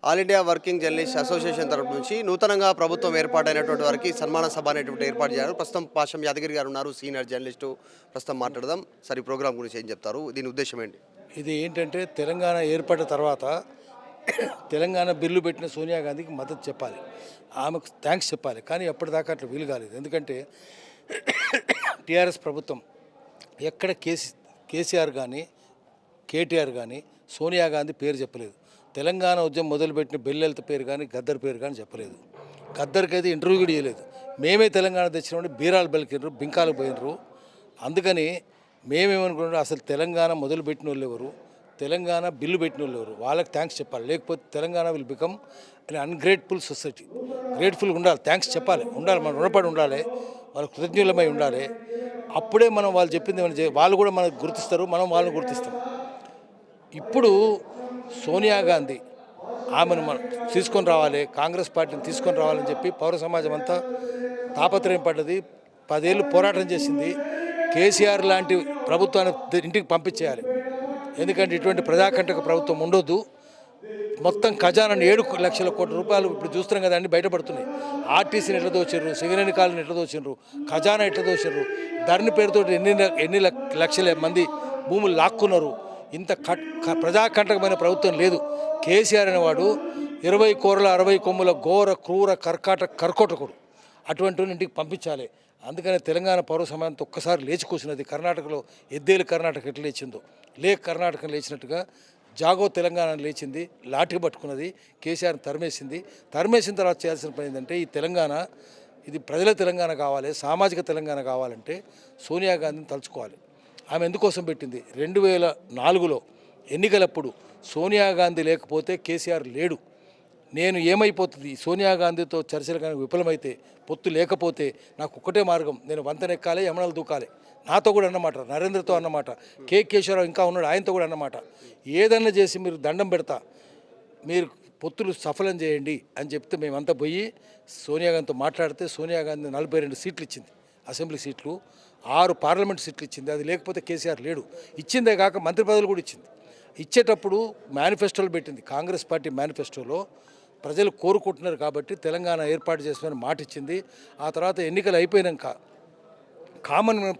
All India working journalist association తరపు నుంచి నూతనంగా ప్రభుత్వం ఏర్పాటైనటువంటి వారికి సన్మాన సభ అనేటువంటి ఏర్పాటు చేశారు. ప్రస్తుతం పాషం యాదగిరి గారు ఉన్నారు, సీనియర్ జర్నలిస్టు. ప్రస్తుతం మాట్లాడదాం. సార్, ఈ ప్రోగ్రామ్ గురించి ఏం చెప్తారు? దీని ఉద్దేశం ఏంటి? ఇది ఏంటంటే తెలంగాణ ఏర్పడిన తర్వాత తెలంగాణ బిల్లు పెట్టిన సోనియా గాంధీకి మద్దతు చెప్పాలి, ఆమెకు థ్యాంక్స్ చెప్పాలి. కానీ ఎప్పటిదాకా అట్లా వీలు కాలేదు. ఎందుకంటే టీఆర్ఎస్ ప్రభుత్వం ఎక్కడ కేసీఆర్ కానీ కేటీఆర్ కానీ సోనియా గాంధీ పేరు చెప్పలేదు. తెలంగాణ ఉద్యమం మొదలుపెట్టిన బెల్లెలత పేరు కానీ గద్దర్ పేరు కానీ చెప్పలేదు. గద్దర్కి అయితే ఇంటర్వ్యూ కూడా చేయలేదు. మేమే తెలంగాణ తెచ్చినప్పుడు బీరాలు బలికినరు, బింకాలు పోయినరు. అందుకని మేమేమనుకున్నాం, అసలు తెలంగాణ మొదలుపెట్టిన వాళ్ళు ఎవరు, తెలంగాణ బిల్లు పెట్టిన వాళ్ళు ఎవరు, వాళ్ళకి థ్యాంక్స్ చెప్పాలి. లేకపోతే Telangana will become an ungrateful society. గ్రేట్ఫుల్గా ఉండాలి, థ్యాంక్స్ చెప్పాలి, ఉండాలి, మనం రుణపడి ఉండాలి, వాళ్ళకి కృతజ్ఞులమై ఉండాలి. అప్పుడే మనం వాళ్ళు చెప్పింది వాళ్ళు కూడా మనకు గుర్తిస్తారు, మనం వాళ్ళని గుర్తిస్తాం. ఇప్పుడు సోనియా గాంధీ ఆమెను మనం తీసుకొని రావాలి, కాంగ్రెస్ పార్టీని తీసుకొని రావాలని చెప్పి పౌర సమాజం అంతా తాపత్రయం పడ్డది. 10 ఏళ్ళు పోరాటం చేసింది. కేసీఆర్ లాంటి ప్రభుత్వాన్ని ఇంటికి పంపించేయాలి. ఎందుకంటే ఇటువంటి ప్రజాకంటక ప్రభుత్వం ఉండొద్దు. మొత్తం ఖజానాను 7 లక్షల కోట్ల రూపాయలు ఇప్పుడు చూస్తున్నాం కదా, అన్ని బయటపడుతున్నాయి. ఆర్టీసీని ఎట్లా దోచారు, సింగరేణి కాలనీ ఎట్లా దోచారు, ఖజానా ఎట్లా దోచారు, ధరణి పేరుతో ఎన్ని లక్షల మంది భూములు లాక్కున్నారు. ఇంత ప్రజాకంటకమైన ప్రభుత్వం లేదు. కేసీఆర్ అనేవాడు 20 కోరల 60 కొమ్ముల ఘోర క్రూర కర్కోటకుడు. అటువంటి ఇంటికి పంపించాలి. అందుకని తెలంగాణ పౌర సమాజంతో ఒక్కసారి లేచి కూర్చున్నది. కర్ణాటకలో ఎద్దేలు కర్ణాటక ఎట్లా లేచిందో, కర్ణాటక లేచినట్టుగా జాగో తెలంగాణ లేచింది, లాఠీ పట్టుకున్నది, కేసీఆర్ని తరిమేసిన తర్వాత చేయాల్సిన పని ఏంటంటే, ఈ తెలంగాణ ఇది ప్రజల తెలంగాణ కావాలి, సామాజిక తెలంగాణ కావాలంటే సోనియా గాంధీని తలుచుకోవాలి. ఆమె ఎందుకోసం పెట్టింది? 2004లో ఎన్నికలప్పుడు సోనియా గాంధీ లేకపోతే కేసీఆర్ లేడు. నేను ఏమైపోతుంది, సోనియా గాంధీతో చర్చలు కానీ విఫలమైతే, పొత్తు లేకపోతే నాకు ఒక్కటే మార్గం, నేను వంతెనెక్కాలి, యమనలు దూకాలి. నాతో కూడా అన్నమాట, నరేంద్రతో అన్నమాట, కేశవరావు ఇంకా ఉన్నాడు, ఆయనతో కూడా అన్నమాట. ఏదన్నా చేసి మీరు దండం పెడతా, మీరు పొత్తులు సఫలం చేయండి అని చెప్తే మేమంతా పోయి సోనియా గాంధీతో మాట్లాడితే సోనియా గాంధీ 42 సీట్లు ఇచ్చింది, అసెంబ్లీ సీట్లు, 6 పార్లమెంట్ సీట్లు ఇచ్చింది. అది లేకపోతే కేసీఆర్ లేడు. ఇచ్చిందే కాక మంత్రి పదవులు కూడా ఇచ్చింది. ఇచ్చేటప్పుడు మేనిఫెస్టోలు పెట్టింది. కాంగ్రెస్ పార్టీ మేనిఫెస్టోలో ప్రజలు కోరుకుంటున్నారు కాబట్టి తెలంగాణ ఏర్పాటు చేస్తామని మాట ఇచ్చింది. ఆ తర్వాత ఎన్నికలు అయిపోయినాక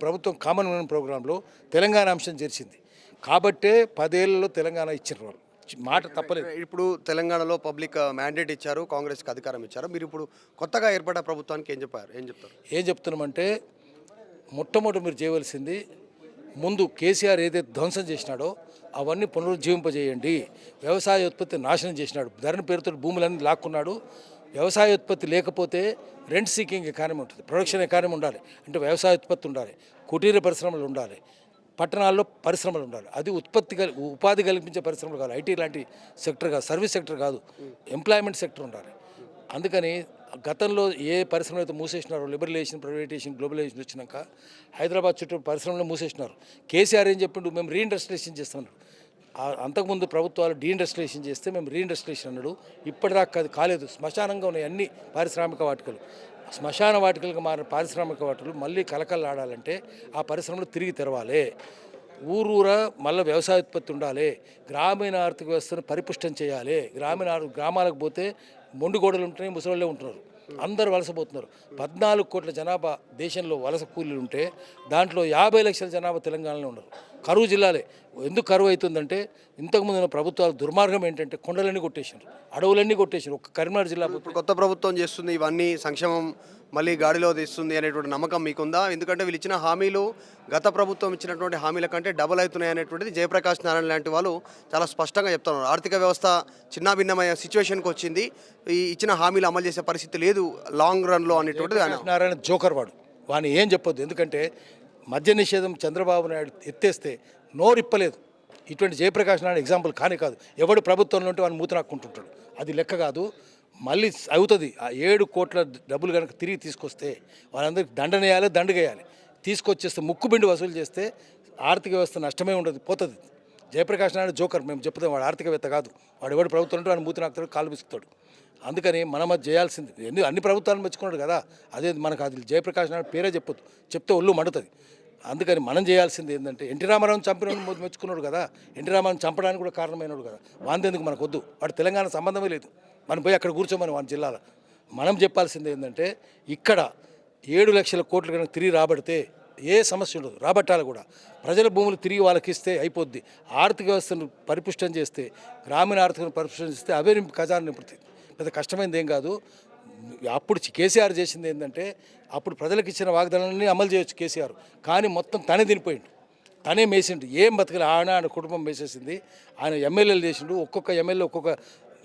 ప్రభుత్వం కామన్ మ్యాన్ ప్రోగ్రాంలో తెలంగాణ అంశం చేర్చింది. కాబట్టే 10 ఏళ్లలో తెలంగాణ ఇచ్చిన వాళ్ళు మాట తప్పలేదు. ఇప్పుడు తెలంగాణలో పబ్లిక్ మ్యాండేట్ ఇచ్చారు, కాంగ్రెస్కి అధికారం ఇచ్చారు. మీరు ఇప్పుడు కొత్తగా ఏర్పడ్డ ప్రభుత్వానికి ఏం చెప్తున్నామంటే, మొట్టమొదటి మీరు చేయవలసింది, ముందు కేసీఆర్ ఏదైతే ధ్వంసం చేసినాడో అవన్నీ పునరుజ్జీవింపజేయండి. వ్యవసాయ ఉత్పత్తి నాశనం చేసినాడు, ధరణి పేరుతో భూములన్నీ లాక్కున్నాడు. వ్యవసాయ ఉత్పత్తి లేకపోతే రెంట్ సీకింగ్ ఎకానమీ ఉంటుంది, ప్రొడక్షన్ ఎకానమీ ఉండాలి. అంటే వ్యవసాయ ఉత్పత్తి ఉండాలి, కుటీర పరిశ్రమలు ఉండాలి, పట్టణాల్లో పరిశ్రమలు ఉండాలి. అది ఉపాధి కల్పించే పరిశ్రమలు కాదు, ఐటీ లాంటి సెక్టర్ కాదు, సర్వీస్ సెక్టర్ కాదు, ఎంప్లాయ్మెంట్ సెక్టర్ ఉండాలి. అందుకని గతంలో ఏ పరిశ్రమలు అయితే మూసేసినారో, లిబరలైజేషన్, ప్రైవేటైజేషన్, గ్లోబలైజేషన్ వచ్చినాక హైదరాబాద్ చుట్టూ పరిశ్రమలు మూసేసినారు. కేసీఆర్ ఏం చెప్పిండు, మేము రీఇండస్ట్రియలైజేషన్ చేస్తున్నాడు. అంతకుముందు ప్రభుత్వాలు డీఇండస్ట్రియలైజేషన్ చేస్తే మేము రీఇండస్ట్రియలైజేషన్ అన్నాడు. ఇప్పటిదాకా అది కాలేదు. శ్మశానంగా ఉన్నాయి అన్ని పారిశ్రామిక వాటికలు. శ్మశాన వాటికలుగా మారిన పారిశ్రామిక వాటికలు మళ్ళీ కలకల్లాడాలంటే ఆ పరిశ్రమలు తిరిగి తెరవాలి. ఊరూరా మళ్ళీ వ్యవసాయ ఉత్పత్తి ఉండాలి. గ్రామీణ ఆర్థిక వ్యవస్థను పరిపుష్టం చేయాలి. గ్రామాలకు పోతే మొండిగోడలు ఉంటున్నాయి, ముసలోళ్ళే ఉంటున్నారు, అందరూ వలసపోతున్నారు. 14 కోట్ల జనాభా దేశంలో వలస కూలీలు ఉంటే దాంట్లో 50 లక్షల జనాభా తెలంగాణలో ఉన్నారు. కరువు జిల్లాలే. ఎందుకు కరువు అవుతుందంటే, ఇంతకుముందు ప్రభుత్వాల దుర్మార్గం ఏంటంటే కొండలన్నీ కొట్టేసినారు, అడవులన్నీ కొట్టేసినారు. ఒక కరీంనగర్ జిల్లా కొత్త ప్రభుత్వం చేస్తుంది, ఇవన్నీ సంక్షేమం మళ్ళీ గాడిలో తీస్తుంది అనేటువంటి నమ్మకం మీకుందా? ఎందుకంటే వీళ్ళు ఇచ్చిన హామీలు గత ప్రభుత్వం ఇచ్చినటువంటి హామీల కంటే డబల్ అవుతున్నాయి అనేటువంటిది జయప్రకాష్ నారాయణ లాంటి వాళ్ళు చాలా స్పష్టంగా చెప్తున్నారు. ఆర్థిక వ్యవస్థ చిన్నాభిన్నమైన సిచ్యువేషన్కి వచ్చింది, ఈ ఇచ్చిన హామీలు అమలు చేసే పరిస్థితి లేదు లాంగ్ రన్లో అనేటువంటిది. నారాయణ జోకర్ వాడిని ఏం చెప్పొద్దు. ఎందుకంటే మద్య నిషేధం చంద్రబాబు నాయుడు ఎత్తేస్తే నోరిప్పలేదు. ఇటువంటి జయప్రకాష్ నారాయణ ఎగ్జాంపుల్ కాదు. ఎవడు ప్రభుత్వంలో ఉంటే వాడిని మూతనాక్కుంటుంటాడు, అది లెక్క కాదు. మళ్ళీ అవుతుంది. ఆ 7 కోట్ల డబ్బులు కనుక తిరిగి తీసుకొస్తే వాళ్ళందరికీ దండగేయాలి. తీసుకొచ్చేస్తే ముక్కుబిండి వసూలు చేస్తే ఆర్థిక వ్యవస్థ నష్టమే ఉండదు, పోతుంది. జయప్రకాష్ నాయుడు జోకర్, మేము చెప్తాం, వాడు ఆర్థికవేత్త కాదు. వాడు ఎవడు ప్రభుత్వం ఉంటే వాడు మూతనాకుతాడు, కాలు విసుకుతాడు. అందుకని మనం అది చేయాల్సింది. అన్ని ప్రభుత్వాలను మెచ్చుకున్నాడు కదా, అదే మనకు అది జయప్రకాష్ నాయుడు పేరే చెప్తే ఒళ్ళు మండుతుంది. అందుకని మనం చేయాల్సింది ఏంటంటే ఎన్టీ రామారావుని చంపిన మెచ్చుకున్నాడు కదా, ఎన్టీ రామారావుని చంపడానికి కూడా కారణమైనడు కదా, వాందేందుకు మనకు వద్దు, వాడు తెలంగాణ సంబంధమే లేదు, మనం పోయి అక్కడ కూర్చోమని వాడి జిల్లాలో. మనం చెప్పాల్సింది ఏంటంటే ఇక్కడ 7 లక్షల కోట్లు కనుక తిరిగి రాబడితే ఏ సమస్య ఉండదు, రాబట్టాలి కూడా. ప్రజల భూములు తిరిగి వాళ్ళకి ఇస్తే అయిపోద్ది. ఆర్థిక వ్యవస్థను పరిపుష్టం చేస్తే, గ్రామీణ ఆర్థిక పరిపుష్టం చేస్తే అవే ఖజానా నింపుతుంది. పెద్ద కష్టమైనది ఏం కాదు. అప్పుడు కేసీఆర్ చేసింది ఏంటంటే అప్పుడు ప్రజలకు ఇచ్చిన వాగ్దానాన్ని అమలు చేయొచ్చు కేసీఆర్, కానీ మొత్తం తనే తినిపోయిండు, తనే మేసిండు, ఏం బతకలే. ఆయన కుటుంబం మేసేసింది. ఆయన ఎమ్మెల్యేలు చేసిండు, ఒక్కొక్క ఎమ్మెల్యే ఒక్కొక్క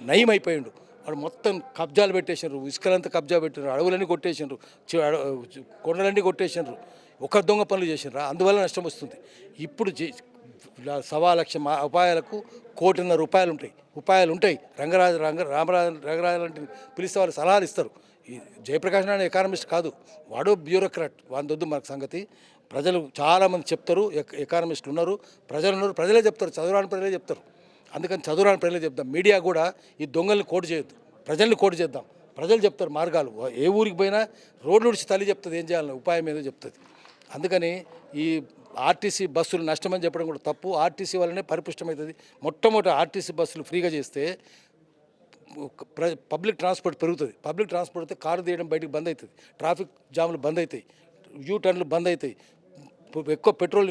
నయం అయిపోయిండు. వాడు మొత్తం కబ్జాలు పెట్టేసినారు, ఇసుకలంతా కబ్జా పెట్టినారు, అడవులన్నీ కొట్టేసినారు, కొండలన్నీ కొట్టేసినారు, ఒక దొంగ పనులు చేసినారు. అందువల్ల నష్టం వస్తుంది. ఇప్పుడు 1,00,000 ఉపాయాలకు 1,50,00,000 రూపాయలు ఉంటాయి. రంగరాజు అంటే పిలిస్తే వాళ్ళు సలహాలు ఇస్తారు. ఈ జయప్రకాష్ నారాయణ ఎకానమిస్ట్ కాదు, వాడు బ్యూరోక్రాట్. వాందొద్దు మనకు సంగతి. ప్రజలు చాలామంది చెప్తారు, ఎకానమిస్టులు ఉన్నారు, ప్రజలు ఉన్నారు, ప్రజలే చెప్తారు, చదువురాని ప్రజలే చెప్తారు. అందుకని చదువురాని ప్రజలే చెప్తాం. మీడియా కూడా ఈ దొంగల్ని కోటు చేయొద్దు, ప్రజల్ని కోటు చేద్దాం. ప్రజలు చెప్తారు మార్గాలు. ఏ ఊరికి పోయినా రోడ్లు విడిచి తల్లి చెప్తుంది ఏం చేయాలని, ఉపాయం ఏదో చెప్తుంది. అందుకని ఈ ఆర్టీసీ బస్సులు నష్టమని చెప్పడం కూడా తప్పు. ఆర్టీసీ వల్లనే పరిపుష్టమవుతుంది. మొట్టమొదటి ఆర్టీసీ బస్సులు ఫ్రీగా చేస్తే పబ్లిక్ ట్రాన్స్పోర్ట్ పెరుగుతుంది. పబ్లిక్ ట్రాన్స్పోర్ట్ అయితే కారు తీయడం బయటకు బంద్ అవుతుంది, ట్రాఫిక్ జాములు బంద్ అవుతాయి, యూ టర్న్లు బంద్ అవుతాయి, ఎక్కువ పెట్రోల్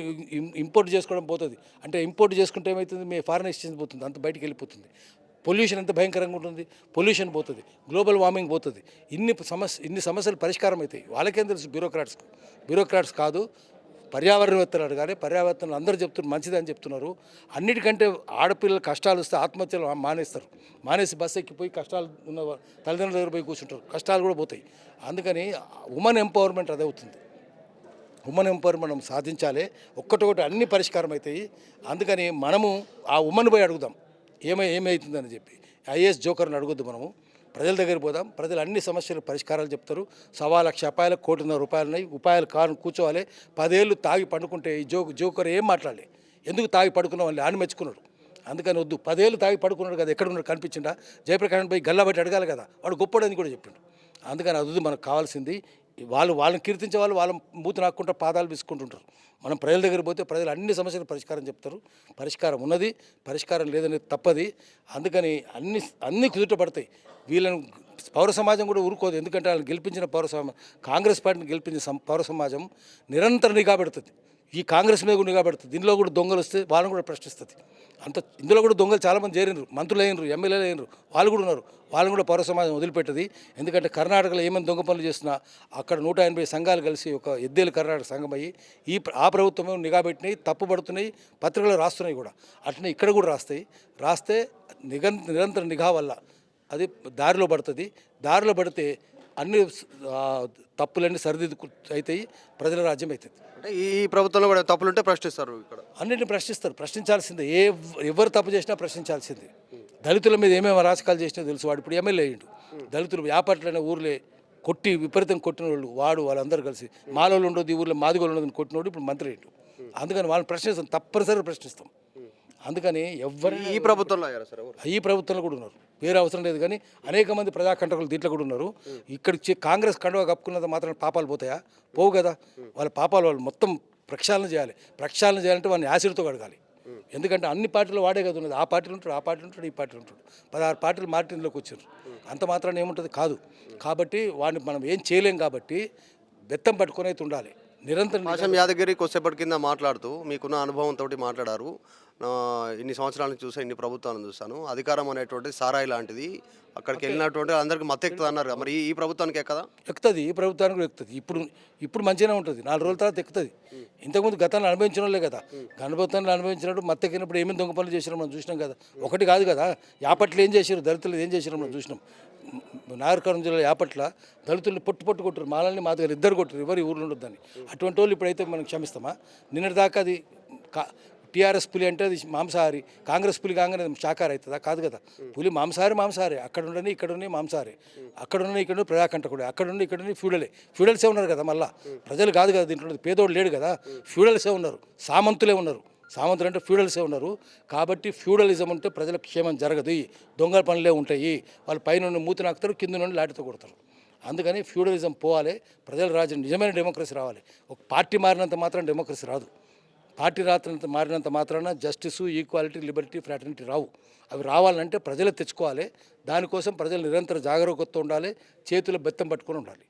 ఇంపోర్ట్ చేసుకోవడం పోతుంది. అంటే ఇంపోర్ట్ చేసుకుంటే ఏమవుతుంది, మీ ఫారెన్ ఎక్స్చేంజ్ పోతుంది, అంత బయటికి వెళ్ళిపోతుంది. పొల్యూషన్ ఎంత భయంకరంగా ఉంటుంది, పొల్యూషన్ పోతుంది, గ్లోబల్ వార్మింగ్ పోతుంది. ఇన్ని సమస్యలు పరిష్కారం అవుతాయి. వాళ్ళకేం తెలుసు బ్యూరోక్రాట్స్ కాదు, పర్యావరణవేత్తలు అడగాలి. పర్యావరణలు అందరూ చెప్తున్నారు మంచిదని చెప్తున్నారు. అన్నిటికంటే ఆడపిల్లలు కష్టాలు వస్తే ఆత్మహత్యలు మానేసి బస్సు ఎక్కిపోయి కష్టాలు ఉన్న తల్లిదండ్రుల దగ్గర పోయి కూర్చుంటారు, కష్టాలు కూడా పోతాయి. అందుకని ఉమెన్ ఎంపవర్మెంట్ అదే అవుతుంది. ఉమెన్ ఎంపవర్మెంట్ మనం సాధించాలి. ఒక్కటొకటి అన్ని పరిష్కారం అవుతాయి. అందుకని మనము ఆ ఉమెన్ పోయి అడుగుదాం ఏమవుతుందని చెప్పి. ఐఏఎస్ జోకర్ని అడగొద్దు, మనము ప్రజల దగ్గర పోదాం. ప్రజలు అన్ని సమస్యలకు పరిష్కారాలు చెప్తారు. 1,00,000 ఉపాయాలకు 1,50,00,000 ఉన్నాయి. ఉపాయాలు కూర్చోవాలి. 10 ఏళ్ళు తాగి పండుకుంటే ఈ జోకర్ ఏం మాట్లాడలే, ఎందుకు తాగి పడుకున్న వాళ్ళు ఆయన మెచ్చుకున్నాడు. అందుకని వద్దు. 10 ఏళ్ళు తాగి పడుకున్నాడు కదా, ఎక్కడ ఉన్నాడు కనిపించిందా? జయప్రకాష్ పోయి గల్లా బట్టి అడగాలి కదా, వాడు గొప్పడని కూడా చెప్పిండు. అందుకని అది మనకు కావాల్సింది. వాళ్ళని కీర్తించే వాళ్ళు వాళ్ళ మూతి నాక్కుంటూ పాదాలు విసుకుంటుంటారు. మనం ప్రజల దగ్గర పోతే ప్రజలు అన్ని సమస్యలు పరిష్కారం చెప్తారు. పరిష్కారం ఉన్నది, పరిష్కారం లేదనేది తప్పది. అందుకని అన్ని కుదుటపడతాయి. వీళ్ళను పౌర సమాజం కూడా ఊరుకోదు. ఎందుకంటే వాళ్ళని గెలిపించిన కాంగ్రెస్ పార్టీని గెలిపించిన పౌర సమాజం నిరంతరం నిఘా పెడుతుంది. ఈ కాంగ్రెస్ మీద కూడా నిఘా పెడుతుంది. దీనిలో కూడా దొంగలు వస్తే వాళ్ళని కూడా ప్రశ్నిస్తుంది. ఇందులో కూడా దొంగలు చాలామంది చేరినరు, మంత్రులు అయినరు, ఎమ్మెల్యేలు అయినరు, వాళ్ళు కూడా ఉన్నారు. వాళ్ళని కూడా పౌర సమాజం వదిలిపెట్టది. ఎందుకంటే కర్ణాటకలో ఏమైనా దొంగ పనులు చేస్తున్నా అక్కడ 180 సంఘాలు కలిసి ఒక ఎద్దేలు కర్ణాటక సంఘం అయ్యి ఆ ప్రభుత్వమే నిఘా పెట్టినాయి, తప్పుపడుతున్నాయి, పత్రికలు రాస్తున్నాయి కూడా. అట్లనే ఇక్కడ కూడా రాస్తే నిరంతర నిఘా వల్ల అది దారిలో పడుతుంది. దారిలో పడితే అన్ని తప్పులన్నీ సరిదిద్దు అవుతాయి, ప్రజల రాజ్యం అవుతుంది. అంటే ఈ ప్రభుత్వంలో కూడా తప్పులుంటే ప్రశ్నిస్తారు. ఇక్కడ అన్నింటిని ప్రశ్నించాల్సిందే. ఎవరు తప్పు చేసినా ప్రశ్నించాల్సిందే. దళితుల మీద ఏమేమి అరాచకాలు చేసినా తెలుసు. వాడు ఇప్పుడు ఎమ్మెల్యే అయ్యిండు. దళితులు వ్యాపారులైన ఊర్లే కొట్టి విపరీతం కొట్టిన వాళ్ళందరూ కలిసి మాలోళ్ళు ఉండదు, ఈ ఊర్లో మాదిగోళ్ళు ఉండదు కొట్టినోడు ఇప్పుడు మంత్రి అయ్యిండు. అందుకని వాళ్ళని ప్రశ్నిస్తాం, తప్పనిసరిగా ప్రశ్నిస్తాం. అందుకని ఈ ప్రభుత్వంలో కూడా ఉన్నారు, వేరే అవసరం లేదు. కానీ అనేక మంది ప్రజాకంటకులు దీంట్లో కూడా ఉన్నారు. ఇక్కడ కాంగ్రెస్ కండువా కప్పుకున్నది మాత్రం పాపాలు పోతాయా? పోవు కదా. వాళ్ళ పాపాలు వాళ్ళు మొత్తం ప్రక్షాళన చేయాలంటే వాళ్ళని యాసిడ్తో కడగాలి. ఎందుకంటే అన్ని పార్టీలు వాడే కదా ఉన్నది. ఆ పార్టీలు ఉంటాడు, ఈ పార్టీలు ఉంటాడు. 16 పార్టీలు మార్టిన్లోకి వచ్చారు. అంత మాత్రాన్ని ఏముంటుంది కాదు. కాబట్టి వాడిని మనం ఏం చేయలేం. కాబట్టి బెత్తం పట్టుకొని అయితే ఉండాలి నిరంతరం. పాశం యాదగిరి కొద్దిసేపటి కింద మాట్లాడుతూ మీకున్న అనుభవంతో మాట్లాడారు. ఇన్ని సంవత్సరాలను చూసాను, ఇన్ని ప్రభుత్వాలను చూశాను, అధికారం అనేటువంటిది సారాయి లాంటిది, అక్కడికి వెళ్ళినటువంటి అందరికి మత్తెక్కుతుంది అన్నారు. మరి ఈ ప్రభుత్వానికి ఎక్కదా? ఎక్కుతుంది, ఈ ప్రభుత్వానికి కూడా ఎక్కుతుంది. ఇప్పుడు మంచిగానే ఉంటుంది, 4 రోజుల తర్వాత ఎక్కుతుంది. ఇంతకుముందు గతాన్ని అనుభవించిన వాళ్ళే కదా. గణపతాన్ని అనుభవించినప్పుడు మత్తెక్కినప్పుడు ఏమేమి దొంగ పనులు చేసినా మనం చూసినాం కదా. ఒకటి కాదు కదా, యాపట్లు ఏం చేశారు, దళితులు ఏం చేశారు మనం చూసినాం. నాగర్కర్నూలు జిల్లా యాపట్ల దళితుల్ని పొట్టు కొట్టరు, మాలని మా దగ్గర 2 కొట్టరు, ఎవరు ఊర్లో ఉండొద్దని. అటువంటి వాళ్ళు ఇప్పుడైతే మనం క్షమిస్తామా? నిన్నటి దాకా అది టీఆర్ఎస్ పులి అంటే అది మాంసాహారి, కాంగ్రెస్ పులి కాగానే శాకాహారి అవుతుందా? కాదు కదా. పులి మాంసాహారి అక్కడ ఉండని ఇక్కడ ఉండి మాంసాహారి, అక్కడ ఉన్న ఇక్కడ ప్రజాకంటకుడే, అక్కడ ఉండి ఇక్కడ ఫ్యూడల్సే ఉన్నారు కదా. మళ్ళీ ప్రజలు కాదు కదా దీంట్లో, పేదోడు లేడు కదా, ఫ్యూడల్సే ఉన్నారు, సామంతులే ఉన్నారు. సామంతులు అంటే ఫ్యూడల్సే ఉన్నారు. కాబట్టి ఫ్యూడలిజం ఉంటే ప్రజలకు క్షేమం జరగదు, దొంగల పనులే ఉంటాయి. వాళ్ళు పైన మూతి నాకుతారు, కింద నుండి లాటితో కొడతారు. అందుకని ఫ్యూడలిజం పోవాలి, ప్రజల రాజ్యం, నిజమైన డెమోక్రసీ రావాలి. ఒక పార్టీ మారినంత మాత్రం డెమోక్రసీ రాదు. పార్టీ మారినంత మాత్రాన జస్టిసు, ఈక్వాలిటీ, లిబర్టీ, ఫ్రాటర్నిటీ రావు. అవి రావాలంటే ప్రజలు తెచ్చుకోవాలి. దానికోసం ప్రజలు నిరంతర జాగరూకతతో ఉండాలి, చేతులు బెత్తం పట్టుకొని ఉండాలి.